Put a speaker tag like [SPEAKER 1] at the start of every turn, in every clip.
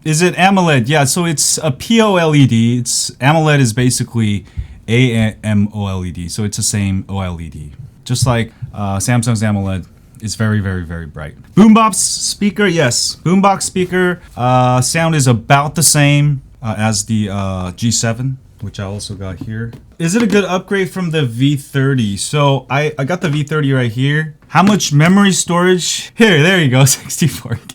[SPEAKER 1] Is it AMOLED? Yeah, so it's a POLED. It's AMOLED is basically AMOLED, so it's the same OLED. Just like Samsung's AMOLED. It's very, very, very bright. Boombox speaker, yes. Boombox speaker. Sound is about the same as the G7, which I also got here. Is it a good upgrade from the V30? So I got the V30 right here. How much memory storage? Here, there you go, 64 gigs.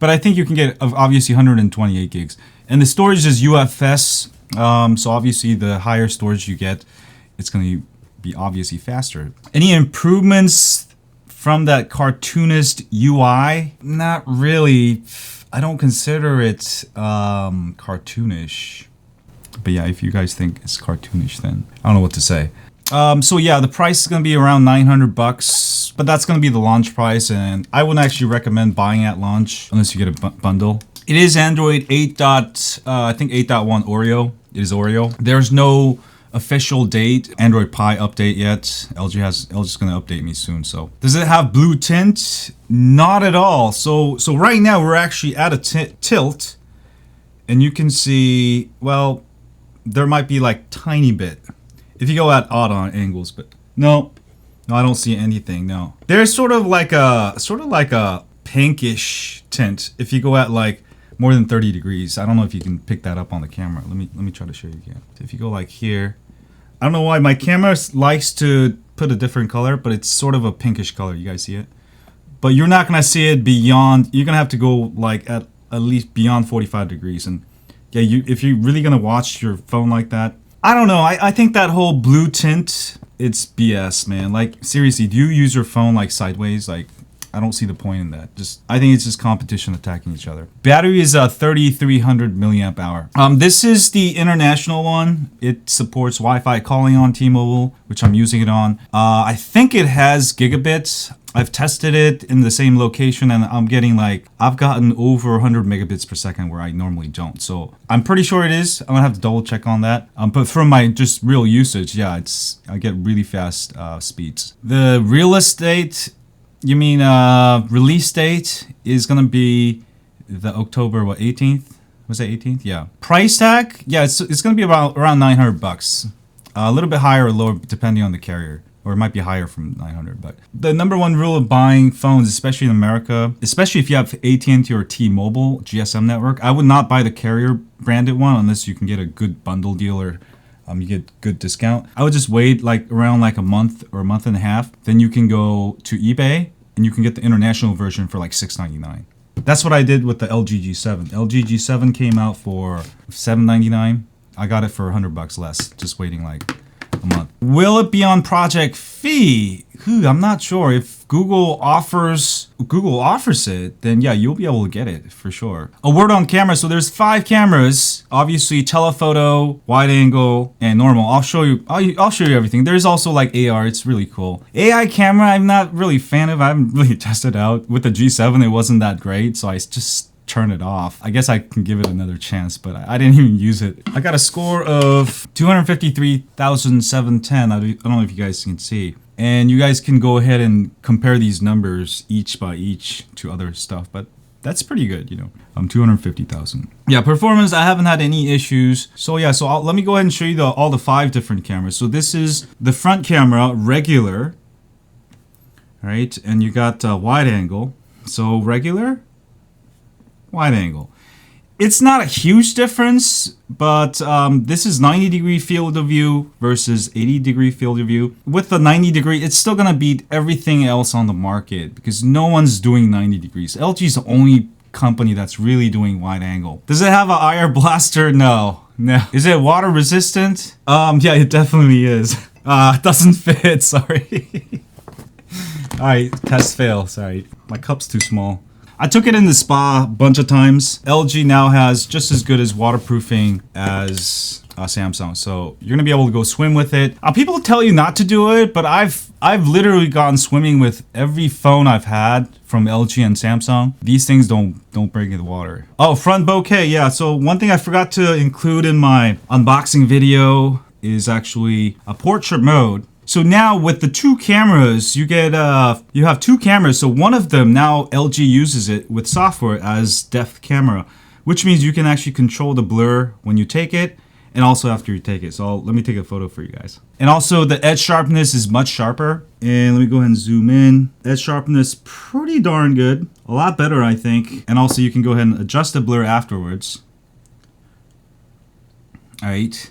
[SPEAKER 1] But I think you can get obviously 128 gigs. And the storage is UFS. So obviously the higher storage you get, it's going to be obviously faster. Any improvements from that cartoonist UI? Not really. I don't consider it cartoonish. But yeah, if you guys think it's cartoonish, then I don't know what to say. So yeah, the price is gonna be around $900, but that's gonna be the launch price, and I wouldn't actually recommend buying at launch unless you get a bundle. It is Android 8. I think 8.1 Oreo. It is Oreo. There's no official date, Android Pie update yet. LG's gonna update me soon. So does it have blue tint? Not at all. So right now we're actually at a tilt, and you can see, well, there might be like tiny bit if you go at odd on angles, but no, I don't see anything. No, there's sort of like a pinkish tint if you go at like more than 30 degrees. I don't know if you can pick that up on the camera. Let me try to show you again. If you go like here, I don't know why my camera likes to put a different color, but it's sort of a pinkish color. You guys see it? But you're not gonna see it beyond. You're gonna have to go like at least beyond 45 degrees. And yeah, if you're really gonna watch your phone like that, I don't know. I think that whole blue tint, it's BS, man. Like seriously, do you use your phone like sideways? Like, I don't see the point in that. I think it's just competition attacking each other. Battery is 3,300 milliamp hour. This is the international one. It supports Wi-Fi calling on T-Mobile, which I'm using it on. I think it has gigabits. I've tested it in the same location, and I've gotten over 100 megabits per second where I normally don't. So I'm pretty sure it is. I'm gonna have to double check on that. But from my just real usage, yeah, I get really fast speeds. The real estate, you mean release date is gonna be the October 18th? Was it 18th? Yeah. Price tag? Yeah, it's gonna be around $900. A little bit higher or lower depending on the carrier. Or it might be higher from 900, but the number one rule of buying phones, especially in America, especially if you have AT&T or T-Mobile GSM network, I would not buy the carrier branded one unless you can get a good bundle deal or you get good discount. I would just wait around a month or a month and a half. Then you can go to eBay and you can get the international version for like $699. That's what I did with the LG G7. LG G7 came out for $799. I got it for $100 less, just waiting like a month. Will it be on Project Phi? I'm not sure. If Google offers it, then yeah, you'll be able to get it for sure. A word on camera. So there's 5 cameras. Obviously, telephoto, wide angle, and normal. I'll show you everything. There's also like AR. It's really cool. AI camera, I'm not really a fan of. I haven't really tested out. With the G7, it wasn't that great, so I just turn it off. I guess I can give it another chance, but I didn't even use it. I got a score of 253,710. I don't know if you guys can see. And you guys can go ahead and compare these numbers each by each to other stuff, but that's pretty good, 250,000. Yeah, performance, I haven't had any issues. So yeah, let me go ahead and show you all the 5 different cameras. So this is the front camera, regular, right? And you got wide angle. So regular, wide angle. It's not a huge difference, but this is 90-degree field of view versus 80-degree field of view. With the 90-degree, it's still gonna beat everything else on the market because no one's doing 90 degrees. LG is the only company that's really doing wide angle. Does it have an IR blaster? No. Is it water resistant? Yeah, it definitely is. It doesn't fit, sorry. All right, test fail, sorry. My cup's too small. I took it in the spa a bunch of times. LG now has just as good as waterproofing as Samsung, so you're gonna be able to go swim with it. People tell you not to do it, but I've literally gone swimming with every phone I've had from LG and Samsung. These things don't break in the water. Oh, front bokeh, yeah. So one thing I forgot to include in my unboxing video is actually a portrait mode. So now with the 2 cameras, you have 2 cameras. So one of them now LG uses it with software as depth camera. which means you can actually control the blur when you take it and also after you take it. So let me take a photo for you guys. And also the edge sharpness is much sharper. And let me go ahead and zoom in. Edge sharpness, pretty darn good. A lot better, I think. And also you can go ahead and adjust the blur afterwards. All right.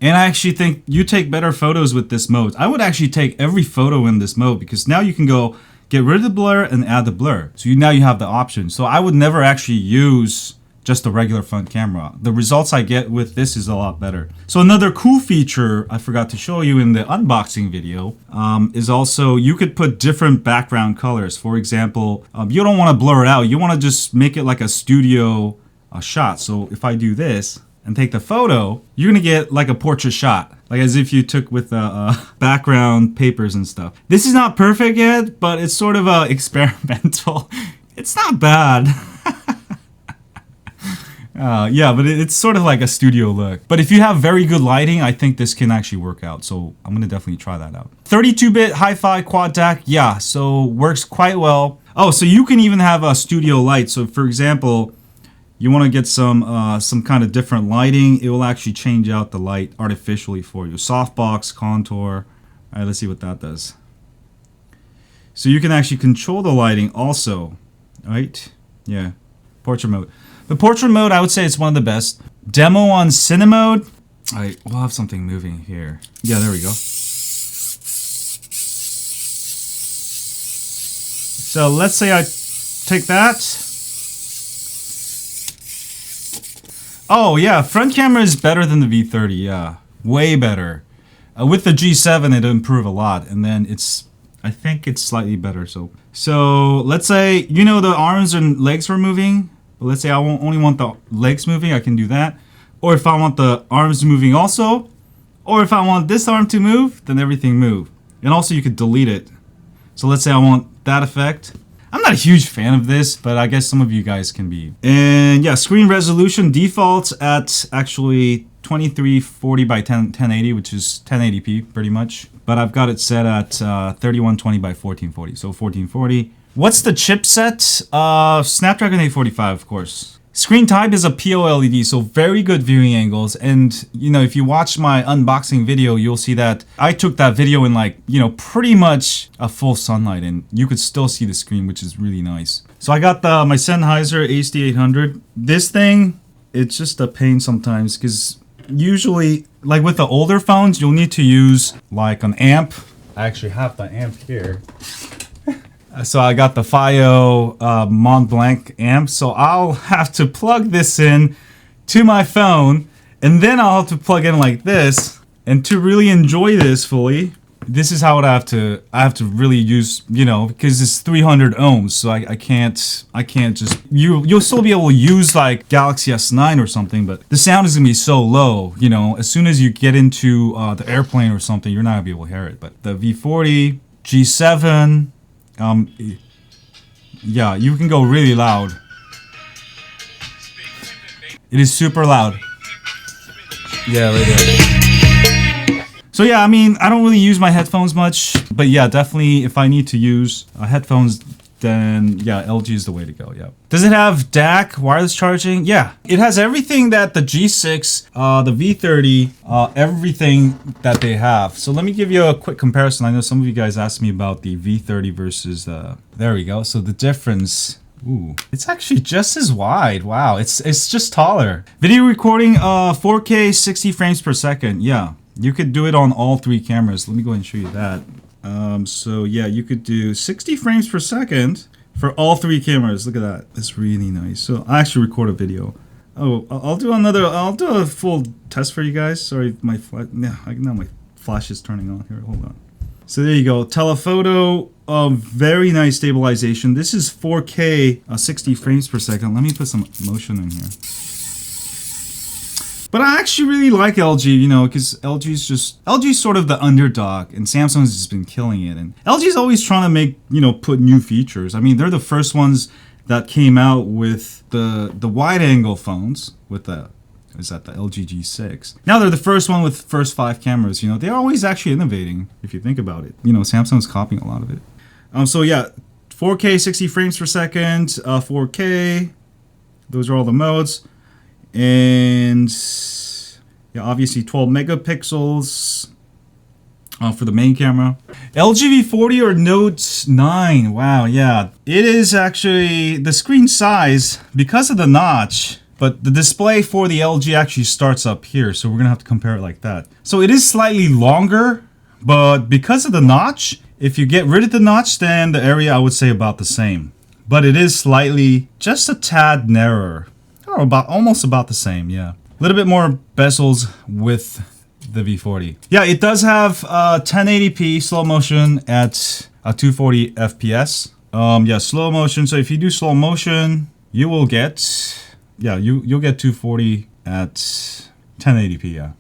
[SPEAKER 1] And I actually think you take better photos with this mode. I would actually take every photo in this mode because now you can go get rid of the blur and add the blur. So now you have the option. So I would never actually use just a regular front camera. The results I get with this is a lot better. So another cool feature I forgot to show you in the unboxing video is also you could put different background colors. For example, you don't want to blur it out. You want to just make it like a studio shot. So if I do this and take the photo, you're gonna get like a portrait shot, like as if you took with background papers and stuff. This is not perfect yet, but it's sort of experimental. It's not bad. Yeah, but it's sort of like a studio look. But if you have very good lighting, I think this can actually work out. So I'm gonna definitely try that out. 32-bit hi-fi quad DAC, yeah, so works quite well. Oh, so you can even have a studio light. So for example, you want to get some kind of different lighting, it will actually change out the light artificially for you. Softbox, contour. All right, let's see what that does. So you can actually control the lighting also, right? Yeah, portrait mode. The portrait mode, I would say it's one of the best. Demo on Cine mode. All right, we'll have something moving here. Yeah, there we go. So let's say I take that. Oh yeah, front camera is better than the V30, yeah. Way better. With the G7 it'll improve a lot, and then I think it's slightly better. So let's say, you know, the arms and legs were moving, but let's say I only want the legs moving, I can do that. Or if I want the arms moving also, or if I want this arm to move, then everything move. And also you could delete it. So let's say I want that effect. I'm not a huge fan of this, but I guess some of you guys can be. And yeah, screen resolution defaults at actually 2340 by 1080, which is 1080p pretty much. But I've got it set at 3120 by 1440, so 1440. What's the chipset? Snapdragon 845, of course. Screen type is a POLED, so very good viewing angles. And you know, if you watch my unboxing video, you'll see that I took that video in like, you know, pretty much a full sunlight, and you could still see the screen, which is really nice. So I got my Sennheiser HD800. This thing, it's just a pain sometimes because usually, like with the older phones, you'll need to use like an amp. I actually have the amp here. So I got the FiO Mont Blanc amp, so I'll have to plug this in to my phone, and then I'll have to plug in like this. And to really enjoy this fully, this is how I have to really use, you know, because it's 300 ohms, so I can't just, you'll still be able to use like Galaxy S9 or something, but the sound is gonna be so low, you know, as soon as you get into the airplane or something, you're not gonna be able to hear it. But the V40, G7, yeah, you can go really loud. It is super loud. Yeah, right there. So yeah, I mean, I don't really use my headphones much, but yeah, definitely if I need to use headphones, then yeah, LG is the way to go, yeah. Does it have DAC, wireless charging? Yeah, it has everything that the G6, the V30, everything that they have. So let me give you a quick comparison. I know some of you guys asked me about the V30 versus there we go. So the difference, ooh, it's actually just as wide. Wow, it's just taller. Video recording, 4K 60 frames per second. Yeah, you could do it on all three cameras. Let me go ahead and show you that. So yeah, you could do 60 frames per second for all three cameras. Look at that. It's really nice. So I actually record a video. Oh, I'll do a full test for you guys. Sorry, my flash, now my flash is turning on here. Hold on. So there you go. Telephoto, very nice stabilization. This is 4K, 60 frames per second. Let me put some motion in here. But I actually really like LG, you know, because LG's sort of the underdog, and Samsung's just been killing it. And LG's always trying to make, you know, put new features. I mean, they're the first ones that came out with the wide-angle phones with the LG G6. Now they're the first one with first 5 cameras. You know, they're always actually innovating if you think about it. You know, Samsung's copying a lot of it. So yeah, 4K 60 frames per second, 4K. those are all the modes. And yeah, obviously 12 megapixels for the main camera. LG V40 or Note 9. Wow, yeah. It is actually the screen size because of the notch, but the display for the LG actually starts up here, so we're gonna have to compare it like that. So it is slightly longer, but because of the notch, if you get rid of the notch, then the area I would say about the same. But it is slightly, just a tad narrower, or almost about the same, yeah. A little bit more bezels with the V40. Yeah, it does have 1080p slow motion at 240 FPS. Yeah, slow motion. So if you do slow motion, you will get, yeah, you'll get 240 at 1080p. Yeah.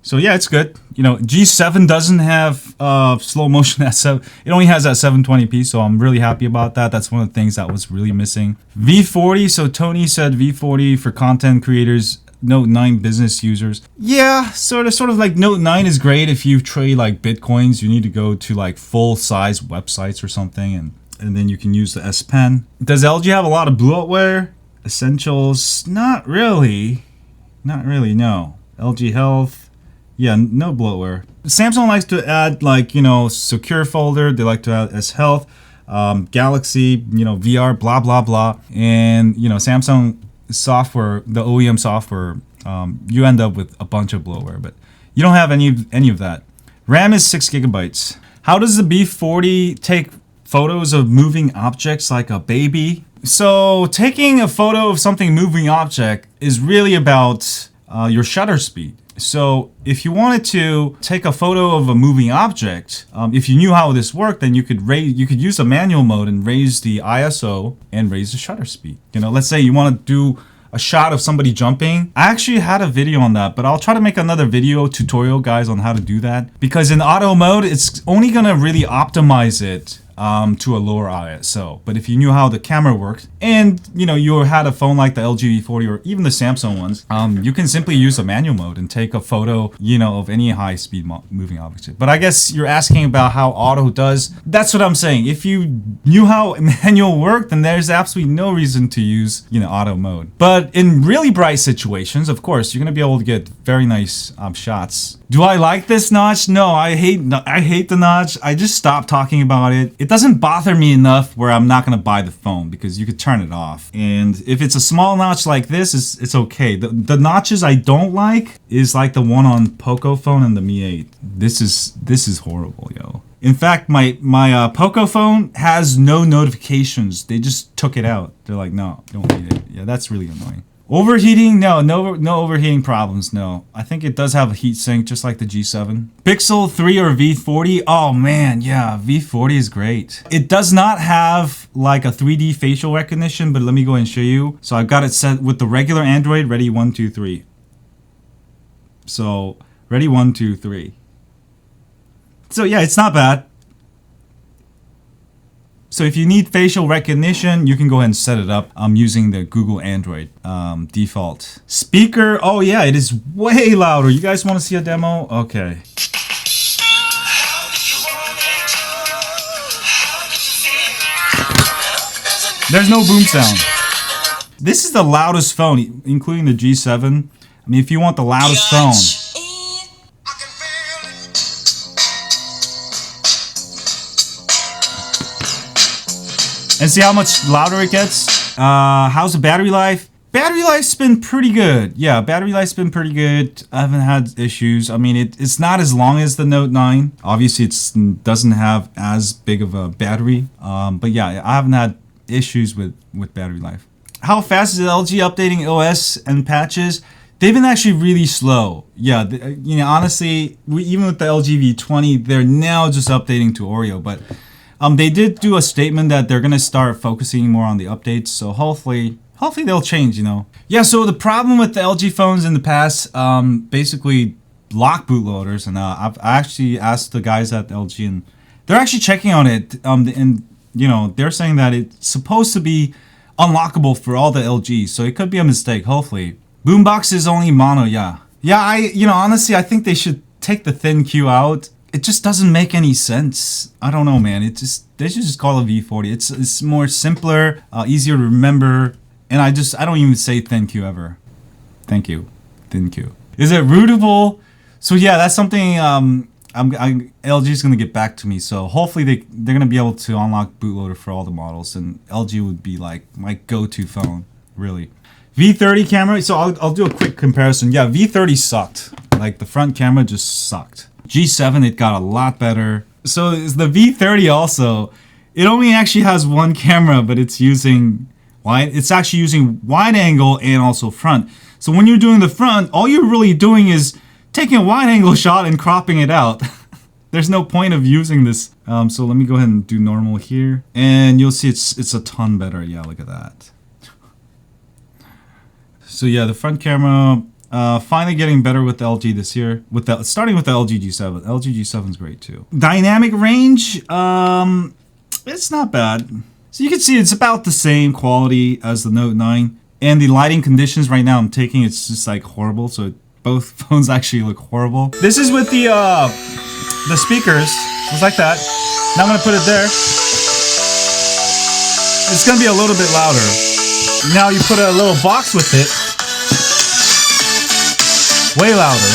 [SPEAKER 1] So yeah, it's good. You know, G7 doesn't have slow motion at 7. It only has at 720p, so I'm really happy about that. That's one of the things that was really missing. V40. So Tony said V40 for content creators. Note 9 business users. Yeah, sort of like Note 9 is great if you trade like Bitcoins. You need to go to like full-size websites or something, and then you can use the S Pen. Does LG have a lot of bloatware? Essentials? Not really. Not really, no. LG Health? Yeah, no bloatware. Samsung likes to add like, you know, secure folder. They like to add S Health, Galaxy, you know, VR, blah, blah, blah. And, you know, Samsung software, the OEM software, you end up with a bunch of bloatware, but you don't have any of that. RAM is 6 gigabytes. How does the B40 take photos of moving objects like a baby? So taking a photo of something moving object is really about your shutter speed. So if you wanted to take a photo of a moving object, if you knew how this worked, then you could use a manual mode and raise the ISO and raise the shutter speed. You know, let's say you want to do a shot of somebody jumping. I actually had a video on that, but I'll try to make another video tutorial, guys, on how to do that. Because in auto mode, it's only gonna really optimize it to a lower ISO. But if you knew how the camera works, and you know, you had a phone like the LG V40 or even the Samsung ones, you can simply use a manual mode and take a photo, you know, of any high-speed moving object. But I guess you're asking about how auto does. That's what I'm saying. If you knew how manual worked, then there's absolutely no reason to use, you know, auto mode. But in really bright situations, of course, you're gonna be able to get very nice shots. Do I like this notch? No, I hate the notch. I just stopped talking about it. It doesn't bother me enough where I'm not gonna buy the phone because you could turn it off. And if it's a small notch like this, it's okay. The notches I don't like is like the one on Poco phone and the Mi 8. This is horrible, yo. In fact, my Poco phone has no notifications. They just took it out. They're like, no, don't need it. Yeah, that's really annoying. Overheating? No overheating problems, no. I think it does have a heat sink, just like the G7. Pixel 3 or V40? Oh man, yeah, V40 is great. It does not have like a 3D facial recognition, but let me go and show you. So I've got it set with the regular Android, ready, 1, 2, 3. So, ready, 1, 2, 3. So yeah, it's not bad. So if you need facial recognition, you can go ahead and set it up. I'm using the Google Android default. Speaker, oh yeah, it is way louder. You guys want to see a demo? Okay. There's no boom sound. This is the loudest phone, including the G7. I mean, if you want the loudest phone. And see how much louder it gets? How's the battery life? Battery life's been pretty good. Yeah, battery life's been pretty good. I haven't had issues. I mean, it's not as long as the Note 9. Obviously, it doesn't have as big of a battery. But yeah, I haven't had issues with battery life. How fast is LG updating OS and patches? They've been actually really slow. Yeah, you know, honestly, even with the LG V20, they're now just updating to Oreo, but they did do a statement that they're gonna start focusing more on the updates, so hopefully they'll change, you know. Yeah, so the problem with the LG phones in the past, basically lock bootloaders, and I actually asked the guys at LG, and they're actually checking on it, and you know, they're saying that it's supposed to be unlockable for all the LGs, so it could be a mistake, hopefully. Boombox is only mono, yeah. Yeah, you know, honestly, I think they should take the thin Q out. It just doesn't make any they don't know, man. They should just call it V40. It's more simpler, easier to remember, And I don't even say thank you ever. Thank you. Thank you. Is it rootable? So yeah, that's something LG is going to get back to me. So hopefully they're going to be able to unlock bootloader for all the models, and LG would be like my go-to phone, really. V30 camera. So I'll do a quick comparison. Yeah, V30 sucked. Like the front camera just sucked. G7, it got a lot better. So is the V30 also. It only actually has one camera, but it's using wide. It's actually using wide angle and also front. So when you're doing the front, all you're really doing is taking a wide angle shot and cropping it out. There's no point of using this. So let me go ahead and do normal here, and you'll see it's a ton better. Yeah, look at that. So yeah, the front camera finally getting better with the LG this year. Starting with the LG G7. LG G7 is great too. Dynamic range, it's not bad. So you can see it's about the same quality as the Note 9. And the lighting conditions right now I'm taking, it's just like horrible. So both phones actually look horrible. This is with the speakers, just like that. Now I'm gonna put it there. It's gonna be a little bit louder. Now you put a little box with it. Way louder,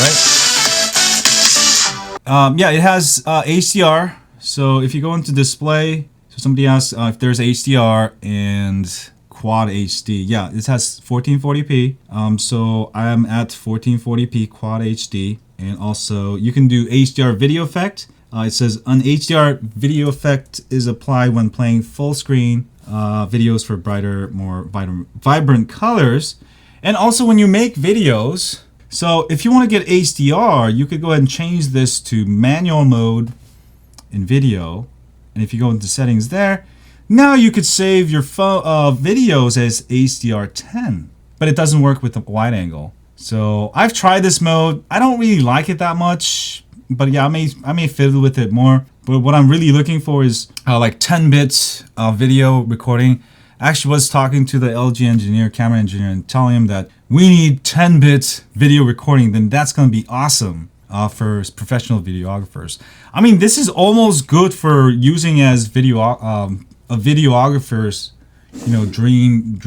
[SPEAKER 1] right? Yeah, it has HDR. So if you go into display, so somebody asked if there's HDR and Quad HD. Yeah, it has 1440p. So I'm at 1440p Quad HD, and also you can do HDR video effect. It says an HDR video effect is applied when playing full screen videos for brighter, more vibrant colors, and also when you make videos. So if you want to get HDR, you could go ahead and change this to manual mode in video, and if you go into settings there. Now you could save your videos as HDR10, but it doesn't work with the wide angle. So I've tried this mode. I don't really like it that much, but yeah, I may fiddle with it more. But what I'm really looking for is like 10 bits video recording. I actually was talking to the LG engineer, camera engineer, and telling him that we need 10-bit video recording. Then that's going to be awesome for professional videographers. I mean, this is almost good for using as a videographer's, dream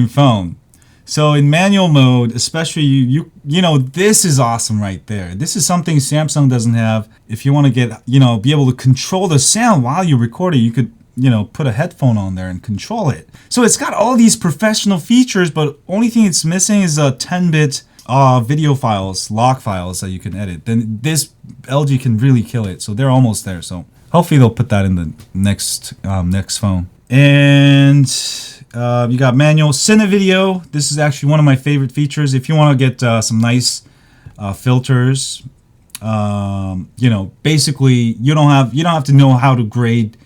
[SPEAKER 1] phone. So in manual mode, especially you this is awesome right there. This is something Samsung doesn't have. If you want to get be able to control the sound while you're recording, you could put a headphone on there and control it. So it's got all these professional features, but only thing it's missing is a 10-bit video files, log files that you can edit. Then this LG can really kill it. So they're almost there. So hopefully they'll put that in the next phone. And you got manual Cine video. This is actually one of my favorite features. If you want to get some nice filters, basically you don't have to know how to grade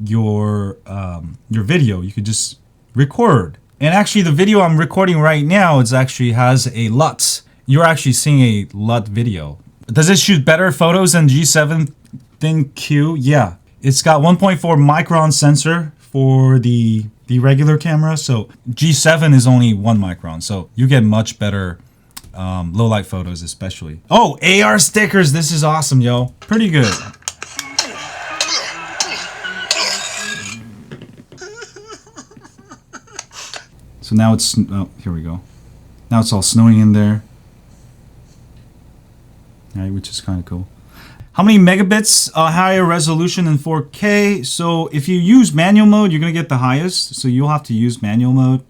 [SPEAKER 1] your video. You could just record. And actually, the video I'm recording right now has a LUT. You're actually seeing a LUT video. Does it shoot better photos than G7 Thin Q? Yeah. It's got 1.4 micron sensor for the regular camera. So G7 is only 1 micron. So you get much better low light photos, especially. Oh, AR stickers. This is awesome, yo. Pretty good. So now it's, here we go. Now it's all snowing in there. All right, which is kind of cool. How many megabits higher resolution in 4K? So if you use manual mode, you're going to get the highest. So you'll have to use manual mode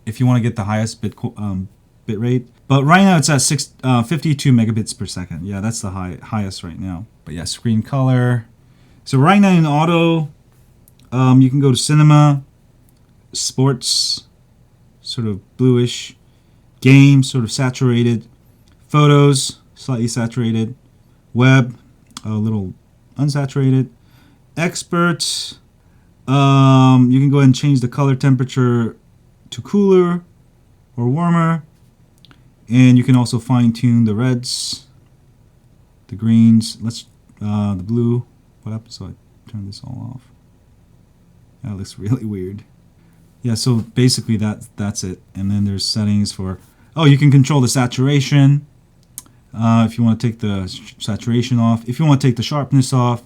[SPEAKER 1] if you want to get the highest bit rate. But right now it's at 52 megabits per second. Yeah, that's the highest right now. But yeah, screen color. So right now in auto, you can go to cinema, sports, sort of bluish, game, sort of saturated, photos, slightly saturated, web, a little unsaturated, expert. You can go ahead and change the color temperature to cooler or warmer, and you can also fine tune the reds, the greens. The blue. What happened? So I turn this all off. That looks really weird. Yeah, so basically that's it. And then there's settings for, you can control the saturation. If you want to take the saturation off. If you want to take the sharpness off,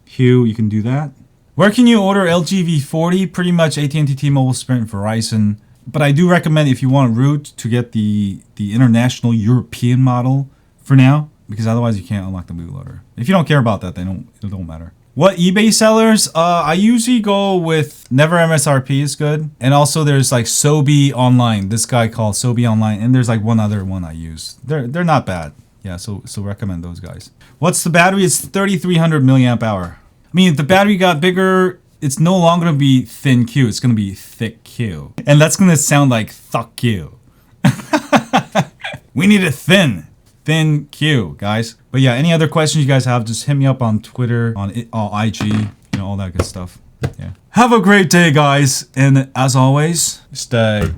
[SPEAKER 1] hue, you can do that. Where can you order LG V40? Pretty much AT&T, T-Mobile, Sprint, Verizon. But I do recommend if you want root to get the international European model for now, because otherwise you can't unlock the bootloader. If you don't care about that, then it don't matter. What eBay sellers? I usually go with Never MSRP is good. And also there's like Sobi Online. This guy called Sobi Online. And there's like one other one I use. They're not bad. Yeah, so recommend those guys. What's the battery? It's 3,300 milliamp hour. I mean, if the battery got bigger, it's no longer gonna be thin Q. It's gonna be thick Q. And that's gonna sound like fuck you. We need it thin Q, guys. But yeah, any other questions you guys have, just hit me up on Twitter, on IG, you know, all that good stuff. Yeah. Have a great day, guys. And as always, stay